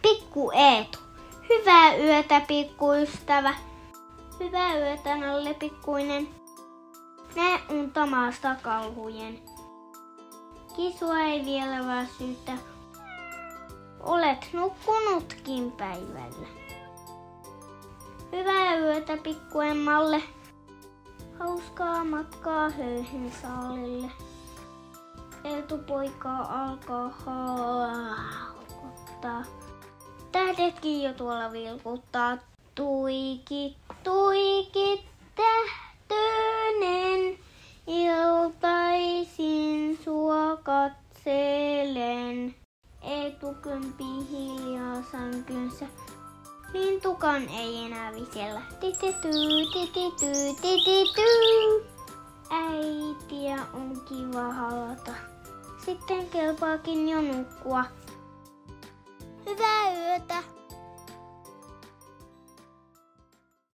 Pikku Eetu. Hyvää yötä, pikkuystävä. Hyvää yötä, Nalle pikkuinen. Näe unta maasta kalhujen. Kisua ei vielä väsytä. Olet nukkunutkin päivällä. Hyvää yötä, pikkuemmalle. Hauskaa matkaa höyhen saalille. Eetu-poika alkaa haukuttaa. Tähdetkin jo tuolla vilkuttaa. Tuikit, tuikit, tähtönen. Iltaisin sua katselen. Eetu kömpii hiljaa sänkynsä. Lintukan ei enää visellä. Titityy, titityy, titityy. Äitiä on kiva halata. Sitten kelpaakin jo nukkua. Hyvää yötä.